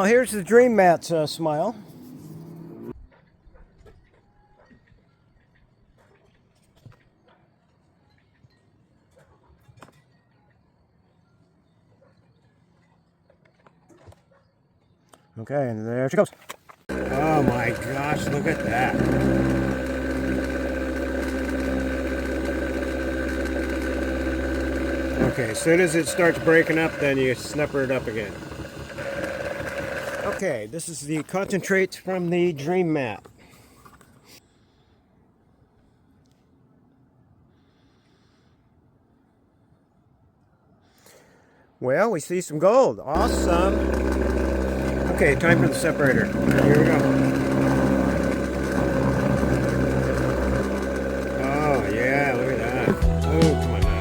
here's the Dream Mat's smile. Okay, and there she goes. Oh my gosh, look at that. Okay, as soon as it starts breaking up, then you snapper it up again. Okay, this is the concentrates from the Dream Mat. Well, we see some gold. Awesome. Okay, time for the separator. Here we go. Oh, yeah, look at that. Oh, come on now.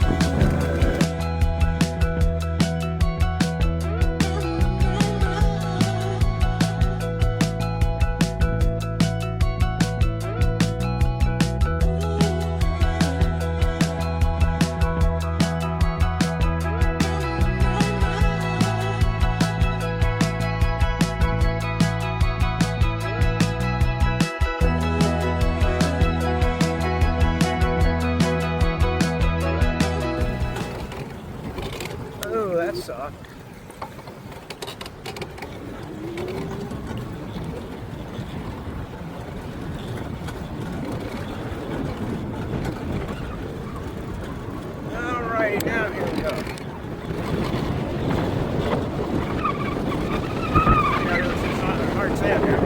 Oh, that's soft. Alrighty, now here we go. Hard sand here.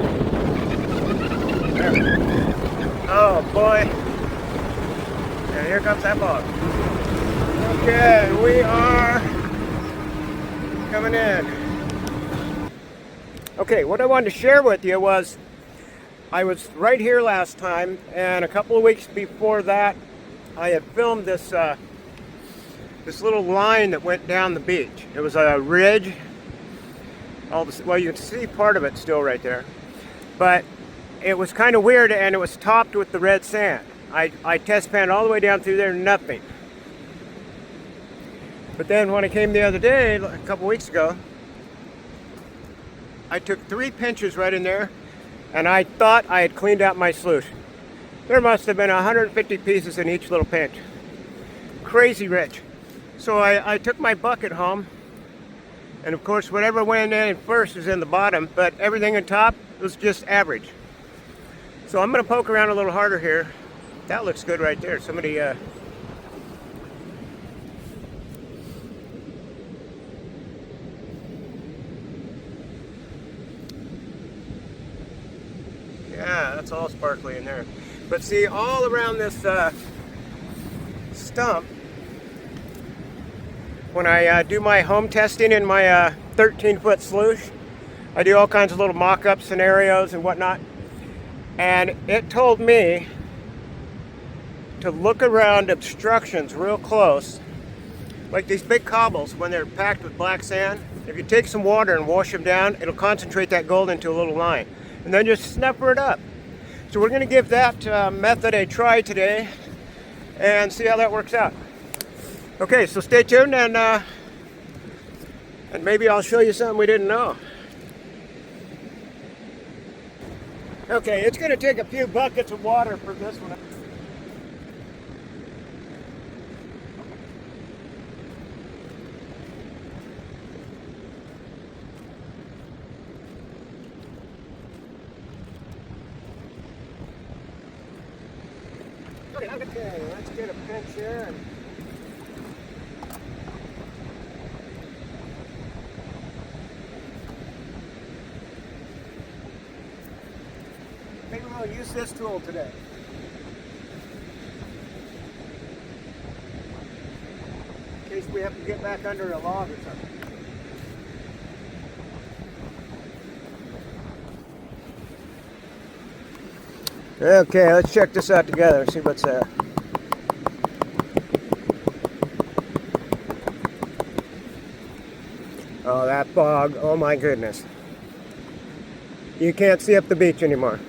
There. Oh boy. And here comes that bog. Okay, we are coming in. Okay, what I wanted to share with you was I was right here last time, and a couple of weeks before that I had filmed this this little line that went down the beach. It was a ridge. Well, you can see part of it still right there, but it was kind of weird, and it was topped with the red sand. I test panned all the way down through there, nothing. But then when I came the other day, a couple weeks ago, I took 3 pinches right in there, and I thought I had cleaned out my sluice. There must have been 150 pieces in each little pinch. Crazy rich. So I took my bucket home, and of course whatever went in first is in the bottom, but everything on top was just average. So I'm going to poke around a little harder here. That looks good right there. Somebody yeah, that's all sparkly in there. But see, all around this stump, when I do my home testing in my 13-foot sluice, I do all kinds of little mock-up scenarios and whatnot. And it told me to look around obstructions real close, like these big cobbles when they're packed with black sand. If you take some water and wash them down, it'll concentrate that gold into a little line. And then just snapper it up. So we're going to give that method a try today and see how that works out. Okay, so stay tuned, and maybe I'll show you something we didn't know. Okay, it's going to take a few buckets of water for this one. Okay, let's get a pinch here. Maybe we'll use this tool today. In case we have to get back under a log or something. Okay, let's check this out together and see what's there. Oh, that bog, oh my goodness. You can't see up the beach anymore.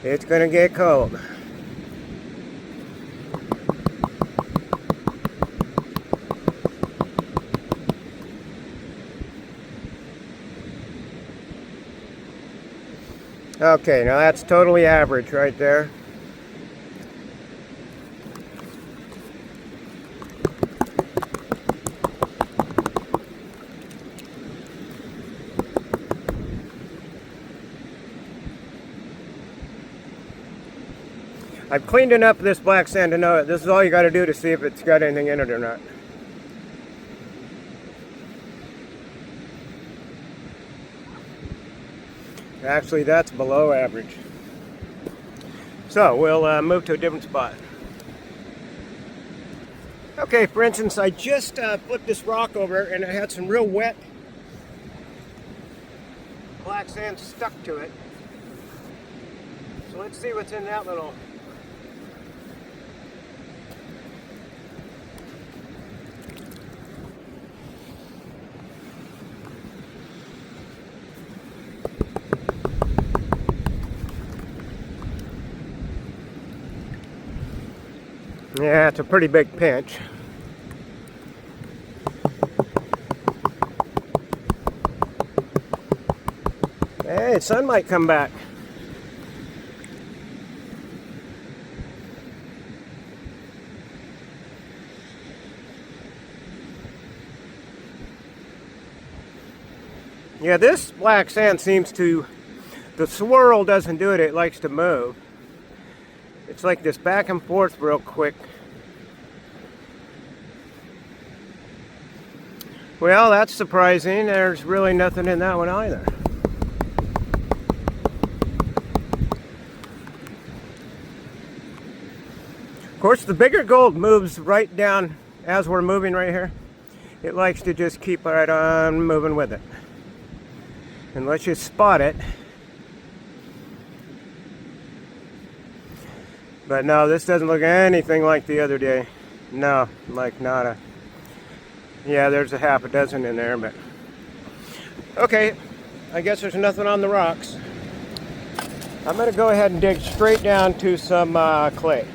It's gonna get cold. Okay, now that's totally average right there. I've cleaned enough of this black sand to know that this is all you got to do to see if it's got anything in it or not. Actually, that's below average. So we'll move to a different spot. Okay, for instance, I just flipped this rock over and it had some real wet black sand stuck to it. So let's see what's in that little. Yeah, it's a pretty big pinch. Hey, sun might come back. Yeah, this black sand seems to, the swirl doesn't do it, it likes to move. It's like this back and forth real quick. Well, that's surprising. There's really nothing in that one either. Of course, the bigger gold moves right down as we're moving right here. It likes to just keep right on moving with it. And let's just spot it. But no, this doesn't look anything like the other day. No, like nada. Yeah, there's a half a dozen in there, but okay, I guess there's nothing on the rocks. I'm going to go ahead and dig straight down to some clay.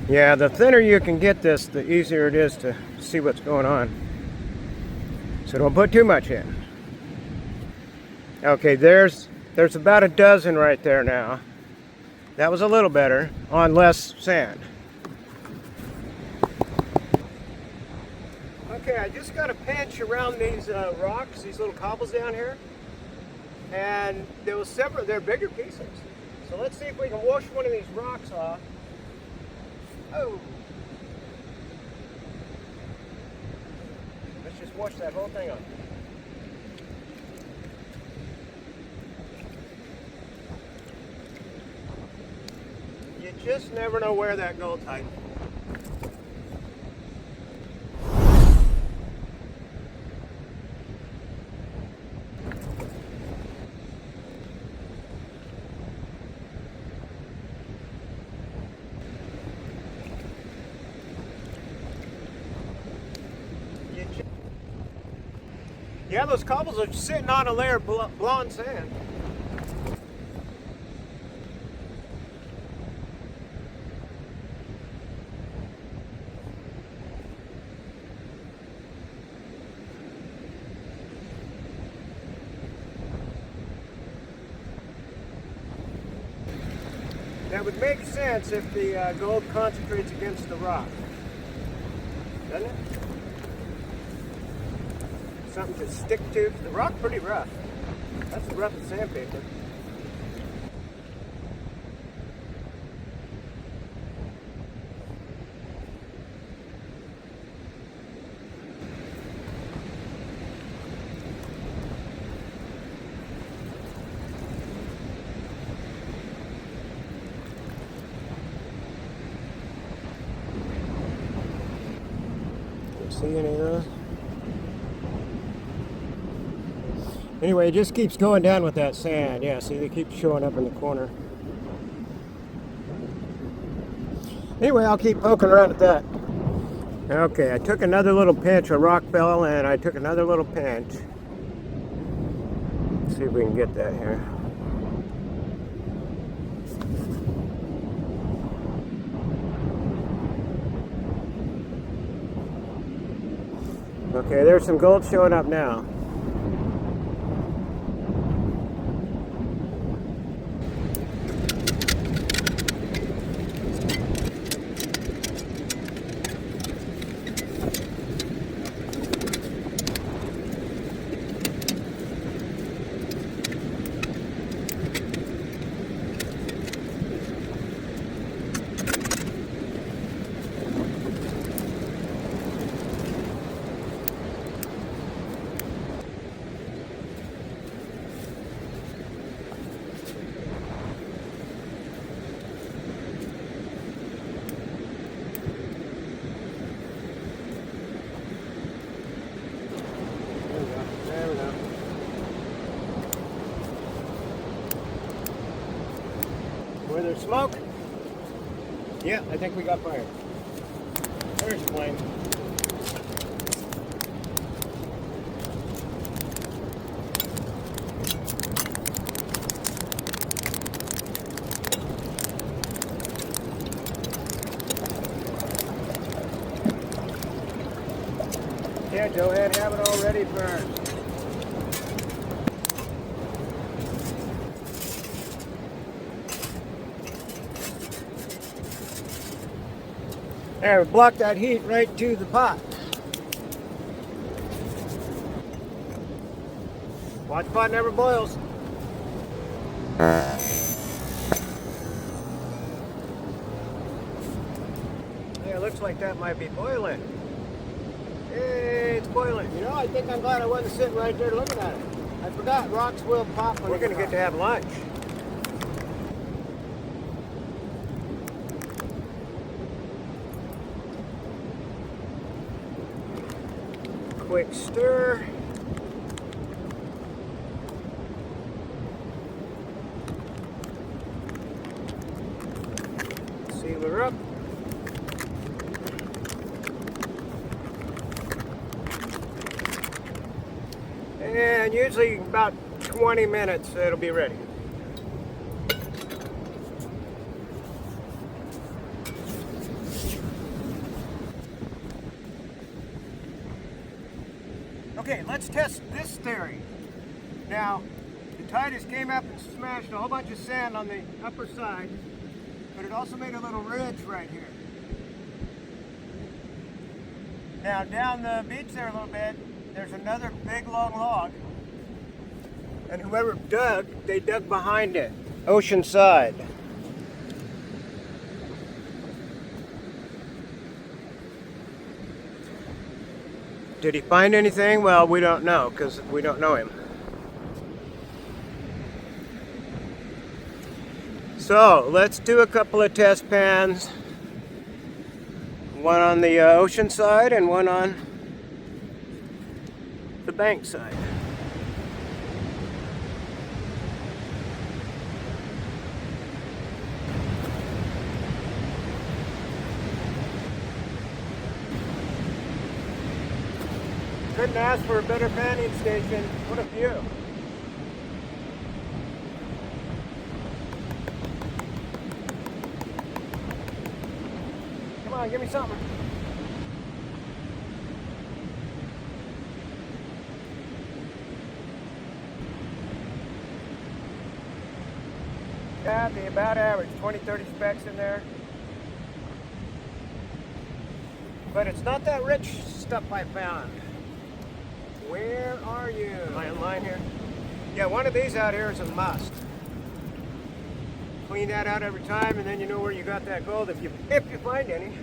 Yeah, the thinner you can get this, the easier it is to see what's going on. So don't put too much in. Okay, there's about a dozen right there now. That was a little better on less sand. Okay, I just got a pinch around these rocks, these little cobbles down here. And there was several, they're bigger pieces. So let's see if we can wash one of these rocks off. Oh! Let's just wash that whole thing off. You just never know where that gold's hiding. Yeah, those cobbles are sitting on a layer of blonde sand. That would make sense if the gold concentrates against the rock, doesn't it? Something to stick to. The rock's pretty rough. That's the roughest sandpaper. See any of those? Anyway, it just keeps going down with that sand. Yeah, see, they keep showing up in the corner. Anyway, I'll keep poking around at that. Okay, I took another little pinch, a rock fell, and I took another little pinch. Let's see if we can get that here. Okay, there's some gold showing up now. There we go. Where there's smoke? Yeah, I think we got fire. There's the flame. Yeah, go ahead, have it all ready burned. There, block that heat right to the pot. Watch the pot never boils. Yeah, it looks like that might be boiling. Hey, it's boiling. You know, I think I'm glad I wasn't sitting right there looking at it. I forgot rocks will pop. We're going to get to have lunch. Quick stir. Seal her up. And usually about 20 minutes it'll be ready. Okay, let's test this theory. Now, the tide just came up and smashed a whole bunch of sand on the upper side, but it also made a little ridge right here. Now, down the beach there a little bit, there's another big long log, and whoever dug, they dug behind it, ocean side. Did he find anything? Well, we don't know, because we don't know him. So, let's do a couple of test pans. One on the ocean side and one on the bank side. Couldn't ask for a better panning station. What a view. Come on, give me something. Yeah, the about average, 20-30 specks in there. But it's not that rich stuff I found. Where are you? Am I in line here? Yeah, one of these out here is a must. Clean that out every time, and then you know where you got that gold if you find any.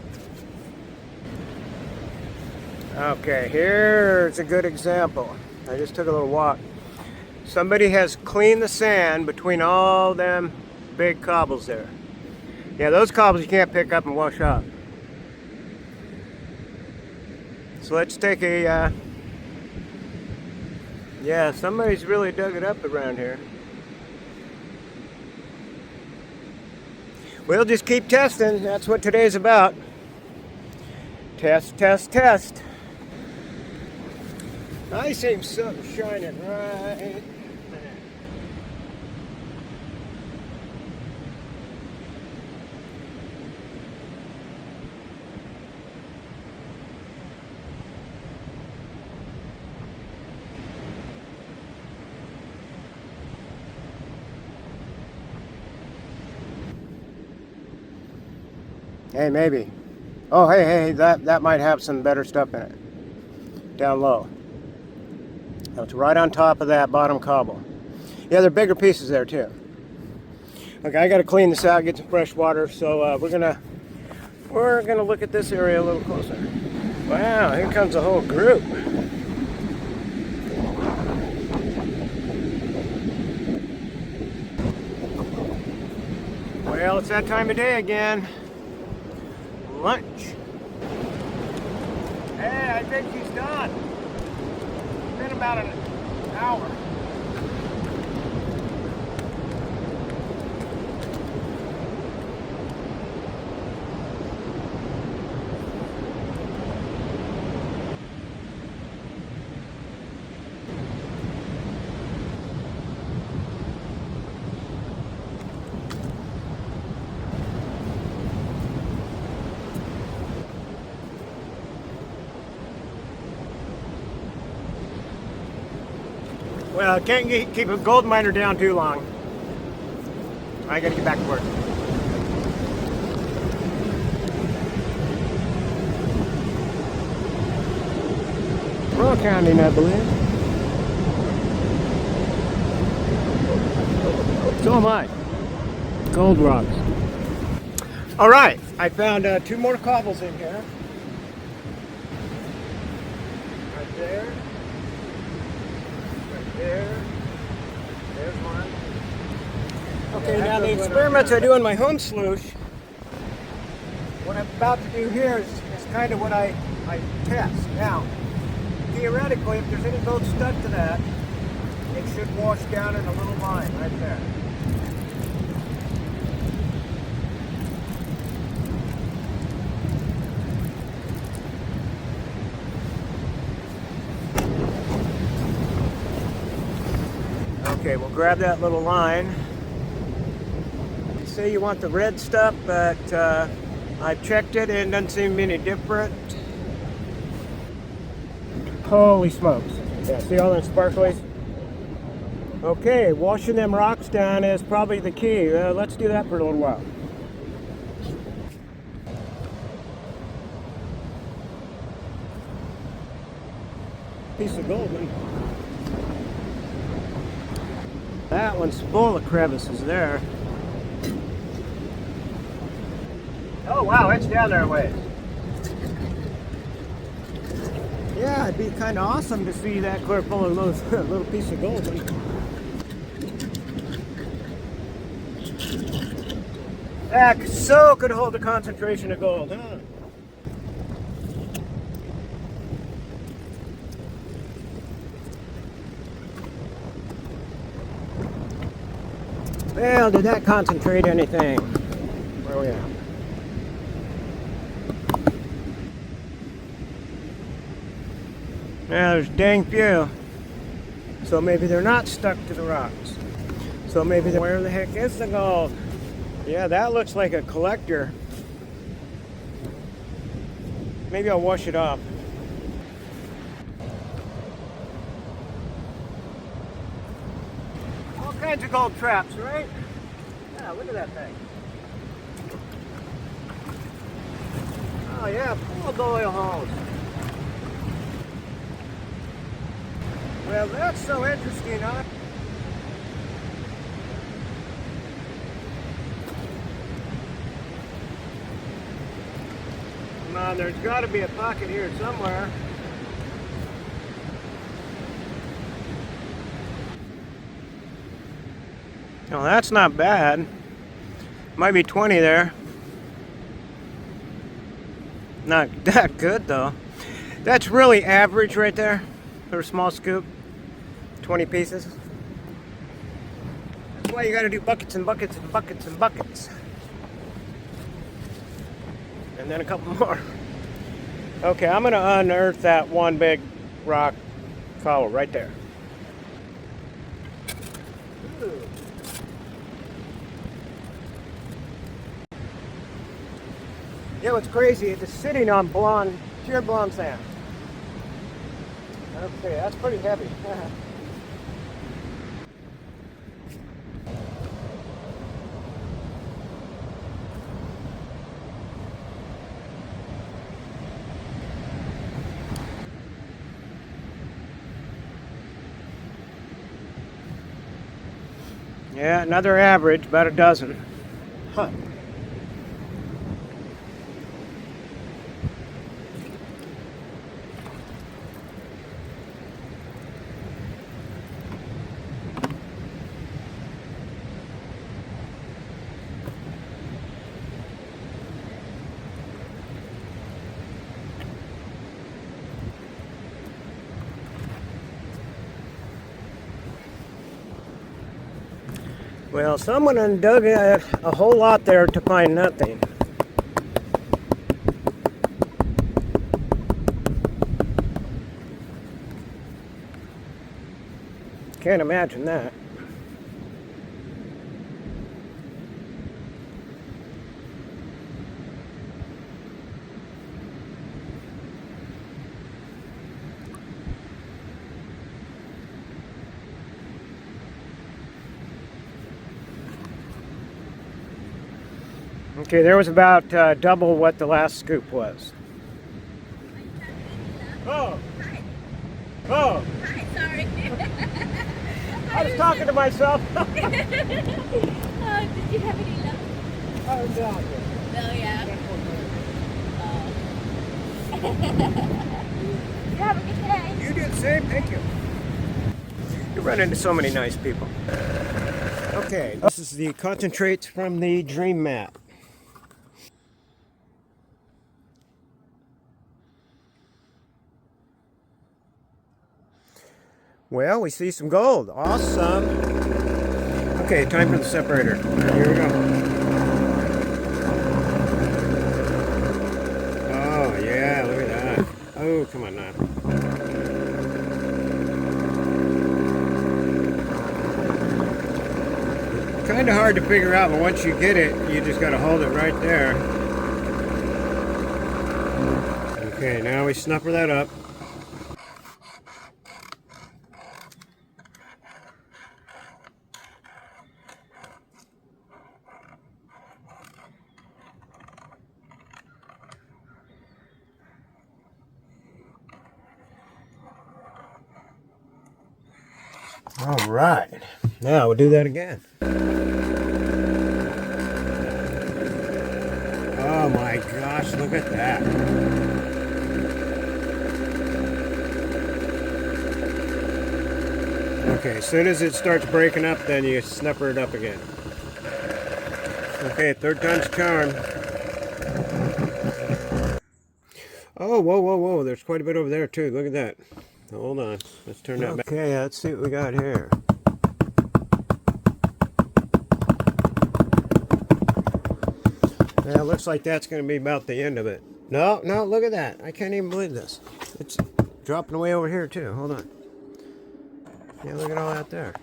Okay, here's a good example. I just took a little walk. Somebody has cleaned the sand between all them big cobbles there. Yeah, those cobbles you can't pick up and wash up. So let's take a yeah, somebody's really dug it up around here. We'll just keep testing. That's what today's about. Test, test, test. I see something shining right there. Hey, maybe. Oh, hey, that might have some better stuff in it. Down low. Now it's right on top of that bottom cobble. Yeah, there are bigger pieces there too. Okay, I got to clean this out, get some fresh water. So we're gonna look at this area a little closer. Wow, here comes a whole group. Well, it's that time of day again. Lunch. Hey, I think he's done. It's been about an hour. Well, I can't keep a gold miner down too long. I gotta get back to work. Royal County, I believe. So am I. Gold rocks. All right, I found 2 more cobbles in here. Right there. There. There's one. Okay, now the experiments I do in my home sluice, what I'm about to do here is kind of what I test. Now, theoretically, if there's any gold stuck to that, it should wash down in a little line right there. Okay, we'll grab that little line. You say you want the red stuff, but I've checked it and it doesn't seem any different. Holy smokes. Yeah, see all them sparklies? Okay, washing them rocks down is probably the key. Let's do that for a little while. Piece of gold, man. That one's full of crevices there. Oh wow, it's down there a ways. Yeah, it'd be kind of awesome to see that clear full of those little piece of gold. That so could hold a concentration of gold, huh? Well, did that concentrate anything? Where are we at? Yeah, there's dang few. So maybe they're not stuck to the rocks. So maybe where the heck is the gold? Yeah, that looks like a collector. Maybe I'll wash it off. All kinds of gold traps, right? Yeah, look at that thing. Oh yeah, full of oil holes. Well, that's so interesting, huh? Come on, there's got to be a pocket here somewhere. Oh, that's not bad. Might be 20 there. Not that good though. That's really average right there for a small scoop. 20 pieces. That's why you gotta do buckets and buckets and buckets and buckets. And then a couple more. Okay, I'm gonna unearth that one big rock cobble right there. Ooh. Yeah, what's crazy is it's sitting on blonde, pure blonde sand. Okay, that's pretty heavy. Yeah, another average, about a dozen. Huh. Well, someone dug a whole lot there to find nothing. Can't imagine that. Okay, there was about double what the last scoop was. Oh. Hi. Oh. Hi, sorry. I was talking to myself. Oh, did you have any luck? Oh, no. No, yeah. You have a good day. You did the same, thank you. You run into so many nice people. Okay, this is the concentrates from the dream mat. Well, we see some gold. Awesome. Okay, time for the separator. Here we go. Oh, yeah, look at that. Oh, come on now. Kind of hard to figure out, but once you get it, you just got to hold it right there. Okay, now we snuffer that up. All right, now we'll do that again. Oh my gosh, look at that. Okay, as soon as it starts breaking up, then you snuffer it up again. Okay, third time's a charm. Oh, whoa, whoa, whoa, there's quite a bit over there too. Look at that. Hold on, let's turn that back. Okay, let's see what we got here. Yeah, it looks like that's going to be about the end of it. No, no, look at that. I can't even believe this. It's dropping away over here too. Hold on. Yeah, look at all that there.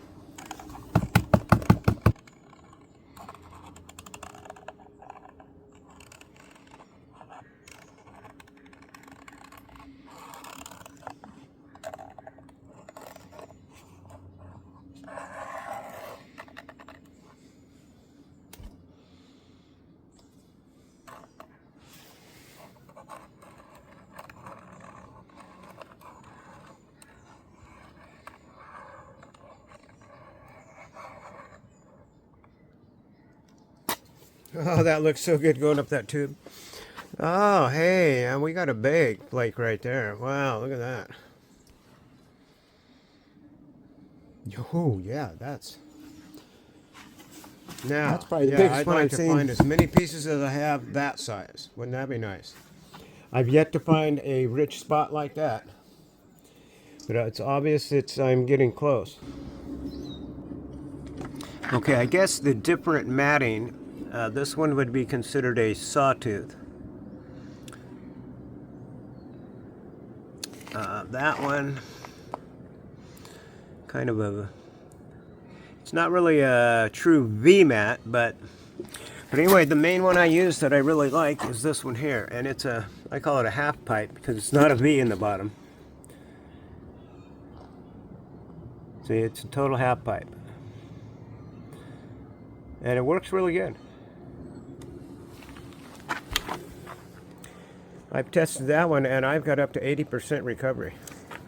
Oh, that looks so good going up that tube. Oh, hey, and we got a big flake right there. Wow, look at that. Oh, yeah, that's... Now, that's probably the biggest I'd one like I've to seen. find as many pieces as I have that size. Wouldn't that be nice? I've yet to find a rich spot like that. But it's obvious I'm getting close. Okay, I guess the different matting, this one would be considered a sawtooth. That one, kind of it's not really a true V-mat, but anyway, the main one I use that I really like is this one here. And I call it a half pipe because it's not a V in the bottom. See, it's a total half pipe. And it works really good. I've tested that one and I've got up to 80% recovery.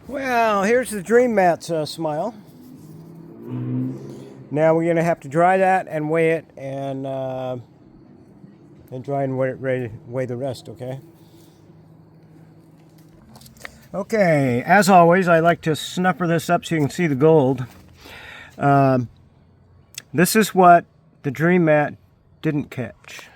Well, here's the dream mat's smile. Now we're going to have to dry that and weigh it and dry and weigh the rest, okay? Okay, as always, I like to snuffer this up so you can see the gold. This is what the Dream Mat didn't catch.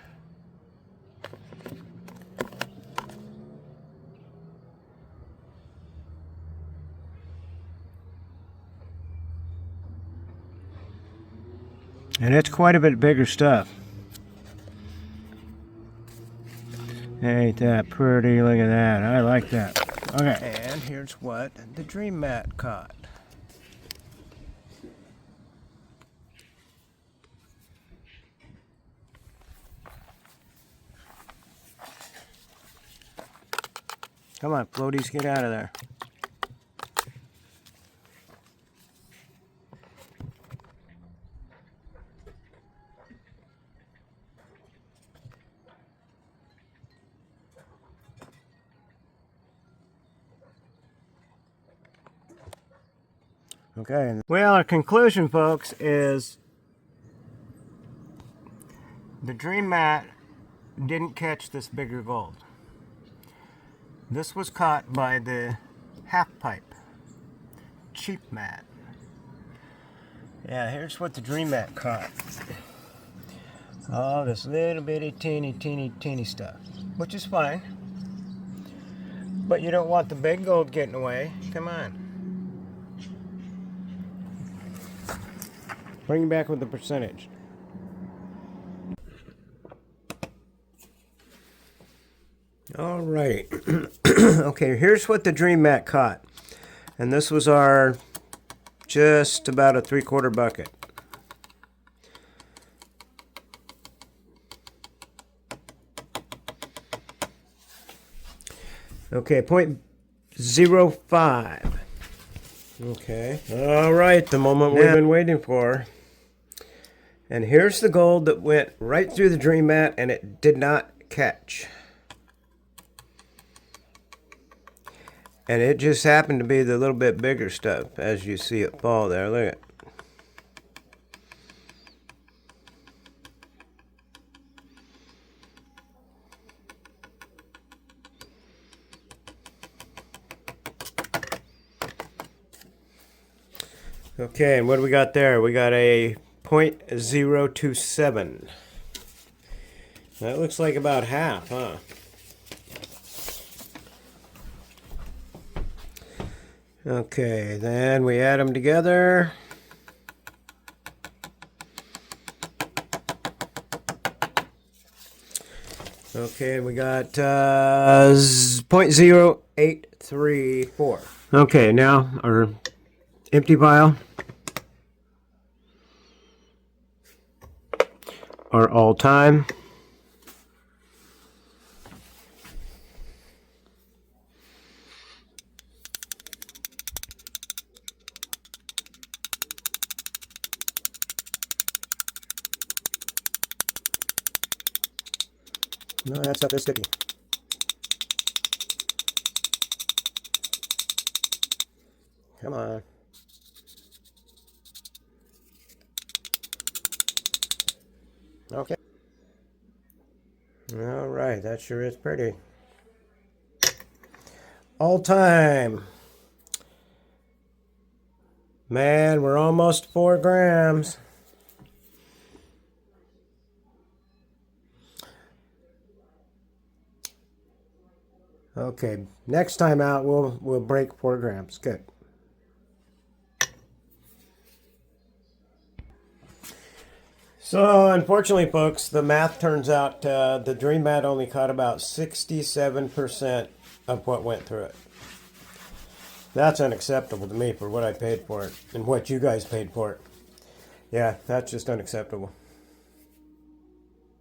And it's quite a bit bigger stuff. Ain't that pretty? Look at that. I like that. Okay, and here's what the Dream Mat caught. Come on, floaties, get out of there. Okay, well, our conclusion, folks, is the Dream Mat didn't catch this bigger gold. This was caught by the half pipe cheap mat. Yeah, here's what the Dream Mat caught. Oh, this little bitty teeny stuff, which is fine. But you don't want the big gold getting away. Come on. Bring it back with the percentage. All right. Okay, here's what the Dream Mat caught. And this was our just about a 3/4 bucket. Okay, 0.05. Okay. All right, the moment we've been waiting for. And here's the gold that went right through the Dream Mat and it did not catch. And it just happened to be the little bit bigger stuff as you see it fall there. Look at it. Okay, and what do we got there? We got a 0.027. That looks like about half, huh? Okay, then we add them together. Okay, we got 0.0834. Okay, now our empty vial. Our all-time. No, that stuff is sticky. Come on. Okay. All right, that sure is pretty. All time. Man, we're almost 4 grams. Okay, next time out we'll break 4 grams. Good. So unfortunately, folks, the math turns out the Dream Mat only caught about 67% of what went through it. That's unacceptable to me for what I paid for it and what you guys paid for it. Yeah, that's just unacceptable.